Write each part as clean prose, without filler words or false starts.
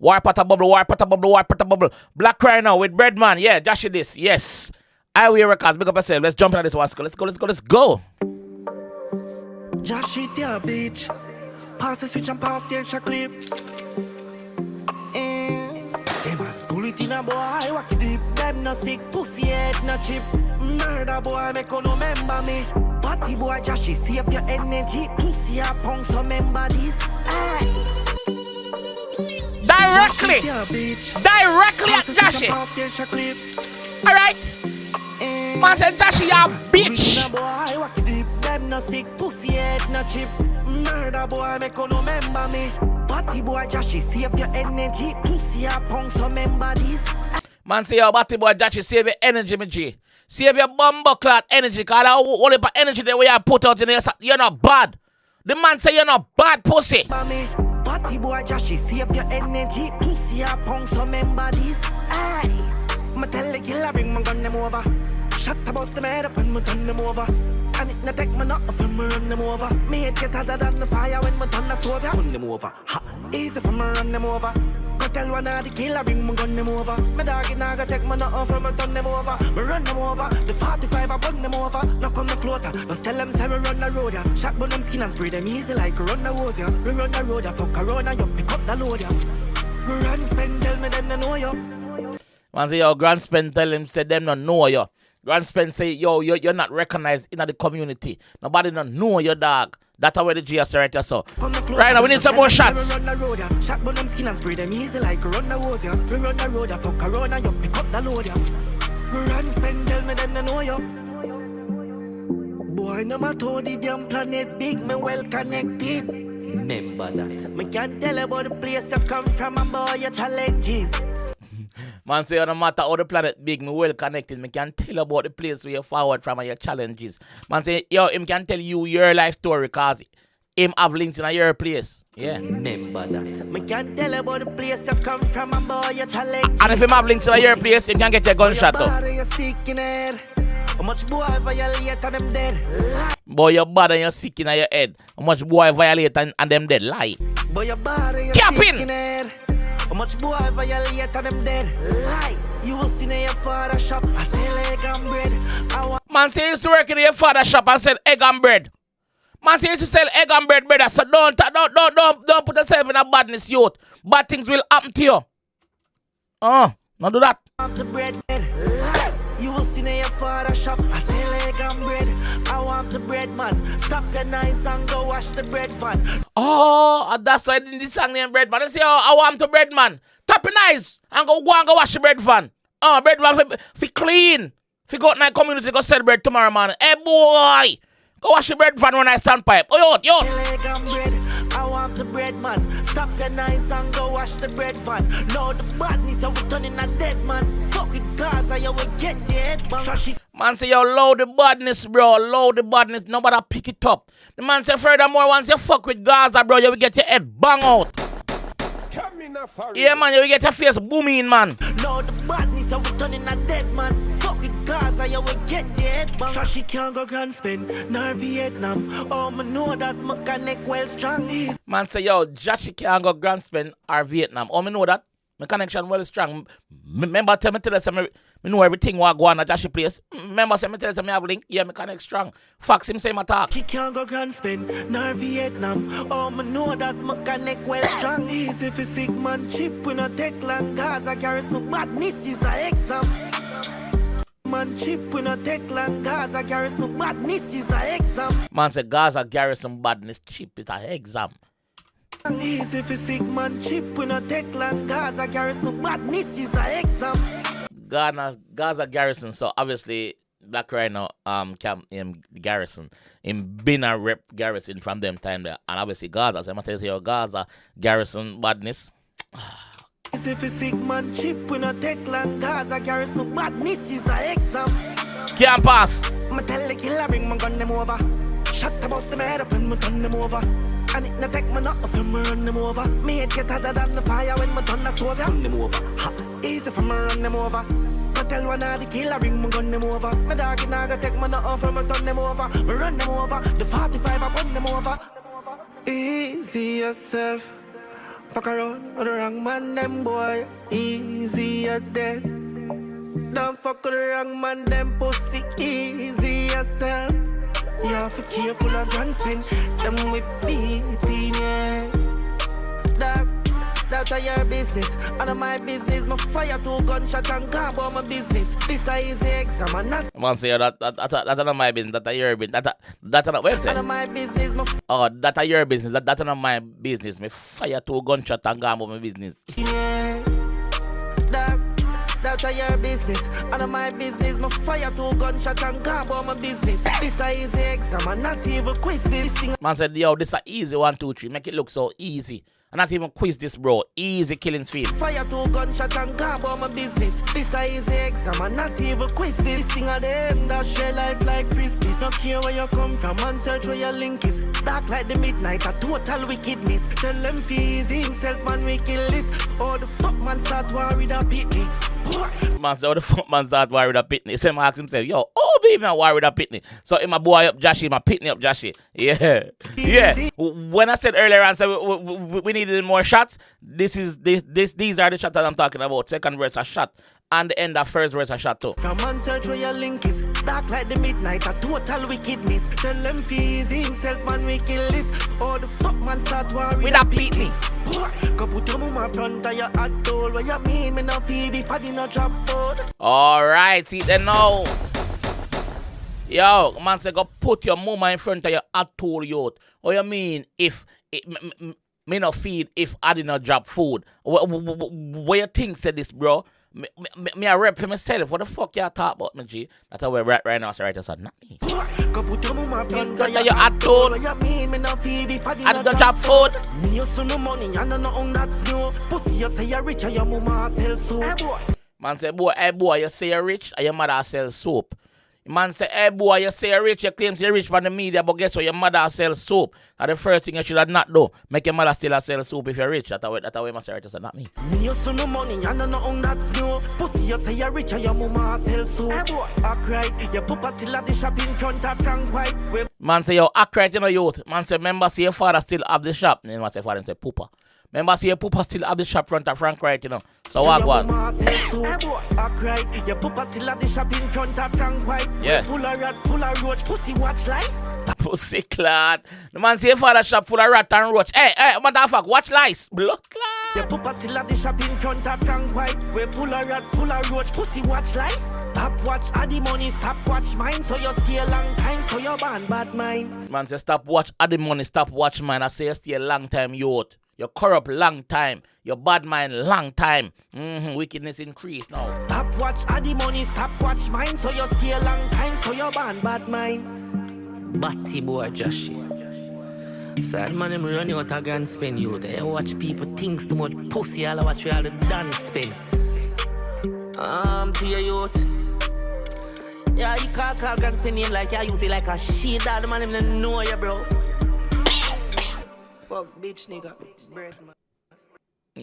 War pot a bubble, war pot a bubble, war pot a bubble. Blak Ryno with Breadman. Yeah, Josh this. Yes. I will records. Big up yourself. Let's jump into this one. Let's go. Josh it your bitch. Pass the switch and pass the extra clip. Hey man, pull it in a boy, walk it deep. Them no sick, pussy head no chip. Murder boy, make you no member me. Party boy, Joshy, save your energy. Pussy a punk, so member this. Directly at Joshy. Alright. Man said Joshy, you bitch. Boy, walk it deep. Them no sick, pussy head no chip. Murder boy, make you no member me. Party boy, Joshy, save your energy. Pussy a punk, so member this. Man say your batty boy Joshy, save your energy, me G. Save your bumbo clot energy, cause that only energy that we have put out in there, you're not bad. The man say you're not bad, pussy. Party boy Joshy, save your energy. Pussy a punk, so member this. I'ma tell the killer, bring my gun them over. Shut the bust them head up and me turn them over. And it not take me nothing for me run them over. Me head get hotter than the fire when me turn the stove, ya run them over. Ha, easy for me run them over. Go tell one of the killer, bring my gun them over. My dog it not gonna take me nothing for me turn them over. Me run them over, the 45 I run them over. Now come no closer, just tell them say we run the road, ya. Shot burn them skin and spray them easy like run the hose, ya. We run the road, ya. Fuck corona, you pick up the load, ya. We run spend, tell me them no know you. Man say your grand spend tell him say them don't know you. Grand spend say yo you're not recognized in the community. Nobody don't know your dog. That's how the GS right here, so. Right now we need some more shots. Shot burn them skin and spray them easy like run the hose, ya. We run the road, ya. Fuck corona, you pick up the load, ya. We run spend, tell me them no know you. Boy, no matter the damn planet big, me well connected. Remember that. Me can't tell about the place you come from and boy your challenges. Man say no matter how the planet big, me well connected. Me can tell about the place where you forward from and your challenges. Man say, yo, him can tell you your life story cause him have links in your place. Yeah. Remember that. Me can tell about the place you come from and boy your challenges. And if him have links in your place, him can get your gunshot though. How much boy violate and them dead? Boy, you're bad and you're sick in your head. How much boy violate and them dead? Lie. Boy, your body, Capping. How much boy violate and them dead? Lie. You will see in your father shop. I sell egg and bread. Man say you used to work in your father shop and sell egg and bread. Man say you used to sell egg and bread, brother. So don't put yourself in a badness, youth. Bad things will happen to you. Not do that. You will see in your father shop. I sell egg and bread. I want the bread, man. Stop your knives and go wash the bread fan. Oh, that's why I didn't this song named Breadman. You see how I want the bread, man. Tap your knives and go wash the bread fan. Bread fan fi clean. Fi go out in the community go sell bread tomorrow, man. Hey boy, go wash the bread fan when I stand pipe. Oh yo. Egg and bread. I want the bread, man. Stop your knives and go wash the bread fan. No, the badness of turning a dead man. Fuck with Gaza, you will get the head bang. Man say you load the badness, bro. Load the badness. Nobody pick it up. The man say furthermore, once you fuck with Gaza, bro, you will get your head bang out. Yeah, man, you will get your face booming, man. No, the badness of turning a dead man. Fuck with Gaza, you will get the head bang. She can't go grand spend, nor Vietnam. Oh, me know that me connect well strong. Man say, yo, Joshi can't go grand spend or Vietnam. Oh, me know that. My connection well strong. Remember, tell me know everything what go on at Joshi place. Remember, tell me have link. Yeah, me connect strong. Facts him say my talk. She can't go grand spend, nor Vietnam. Oh, me know that me connect well strong. Easy if you sick man chip, we not take long. Gaza Garrison badness is a exam. Man chip, we not take long. Gaza Garrison badness is a exam. Man say Gaza Garrison badness chip is a exam. Easy if you sick man chip, we not take long. Gaza Garrison badness is a exam. Gaza Garrison, so obviously Blak Ryno camp Garrison in been a rep Garrison from them time there, and obviously Gaza. So I'm tell you Gaza Garrison badness. Easy if you sick man chip, we not take long. Gaza Garrison badness is a exam. Can't pass. Me tell the killer bring my gun them over. Shut the bust them head up and me turn them over. And it not take me nothing for me run them over. Me head get hotter than the fire when me turn the stove, ya run them over. Ha, easy for me run them over. Go tell one of the killer bring me gun them over. My dog it not gonna take me nothing for me turn them over. Me run them over, the 45 I run them over. Easy yourself. Fuck around with the wrong man, them boy. Easy you're dead. Don't fuck with the wrong man, them pussy. Easy yourself. You have to careful of gun spin. Them with beating, yeah. Dog, that's your business. Out of my business, my fire 2 gunshot and go about my business. This is the exam, I'm not. Man say that's not my business, that's your business. That's not website. Out of my business, my oh, that's your business. That's not my business. Me fire 2 gunshot and go about my business. yeah. Dog, that's your business. Out of my business, my fire 2 gunshot and go about my business. This is the exam, I'm not even quiz this thing. Man said, yo, this is easy 1, 2, 3. Make it look so easy. I'm not even quiz this, bro. Easy killing field. Fire 2 gunshot and go about my business. This is the exam, I'm not even quiz this thing of them that share life like frisbees. Don't care where you come from, man, search where your link is. Dark like the midnight, a total wickedness. Tell them fees himself, man, we kill this. Oh, the fuck man start worry the pitney. Man said, how the fuck man start worry with a pitney? So he ask himself, yo, oh, baby, man, worry with a pitney. So in my boy up Joshy, my pitney up Joshy. Yeah. Yeah. When I said earlier on, so we needed more shots, these are the shots that I'm talking about. Second verse a shot. And the end of first verse a shot too. From man search where your link is. Dark like the midnight, a total wickedness. Tell them fees himself, man, we kill this. Oh, the fuck man start worry With a pitney. Go put your mama front of your hot door. What you mean, me no feed if I did not drop food. Alright, see then now. Yo, man say go put your mama in front of your hot tool, youth. What you mean if me no feed if I did not drop food? What you think said this, bro? Me a rep for myself. What the fuck you talk about me, G? That's how we right now, so right, so not me. Go put your mama front of your hot tool. What you mean, me no feed if I did I not did not drop food. Me hustle no money, and I know on that's new. Pussy, you say you're rich, and your mama sell soap. Hey boy. Man say, hey boy, you say you're rich, and your mother sell soap. Man say, hey boy, you say you're rich, you claim you're rich from the media, but guess what? Your mother sells soap. That's the first thing you should have not do. Make your mother still sell soap if you're rich. That's how my say, so not me. Me hustle no money, and I know on that's new. Pussy, you say you're rich, and your mama sell soap. Hey boy, act right. Your papa still at the shop in front of Frank White. Man say, yo, act right, you know, youth. Man say, remember, see your father still have the shop. Then man say, father say, Poopa. Remember, see your papa still have the shop front of Frank White, you know. So what one? Your papa still have the shop in front of Frank White. Yeah. Full of rat, full of roach, pussy watch lice. Pussy clad. The man see your father shop full of rat and roach. Hey, motherfucker, watch lice. Blood clad. Your papa still have the shop in front of Frank White. We're full of rat, full of roach, pussy watch lice. Stop watch Addy money, stop watch mine. So you stay a long time, so you ban bad mind. Man say, stop watch Addy money, stop watch mine. I say you stay a long time, youth. You corrupt long time. Your bad mind long time. Wickedness increase now. Stop watch Addy money, stop watch mine. So you stay a long time, so you ban bad mind. Batty boy Joshy. Sad man, I'm running out of gun spend you. They watch people things too much pussy. I'll watch you all the dance spend. To your youth. Yeah, you can't call gun spend name like you use it like a shit. That man even know you, bro. Fuck bitch nigga, Breadman.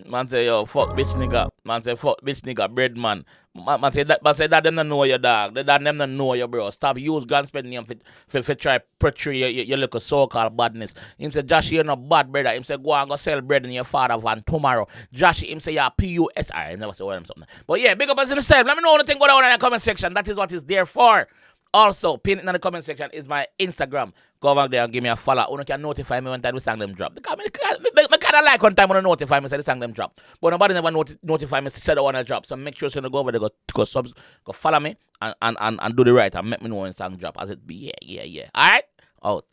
Man say, yo, fuck bitch nigga. Man say, fuck bitch nigga, Breadman. Man say that them don't know your dog. That them don't know you, bro. Stop use gun spend name for try portray your little so-called badness. Him say, Josh, you're not bad, brother. Him say, go and go sell bread in your father van tomorrow. Josh, him say, yeah, PUS. I never say what I'm something. But yeah, big up us in the same. Let me know anything going on in the comment section. That is what it's there for. Also, pin it in the comment section is my Instagram. Go over there and give me a follow. You can notify me when time the song them drop. Because I kind of like one time when you notify me say the song them drop. But nobody never notify me say the one drop. So make sure you go over there, go subs, go follow me and do the right and make me know when song drop as it be. Yeah. Alright? Out.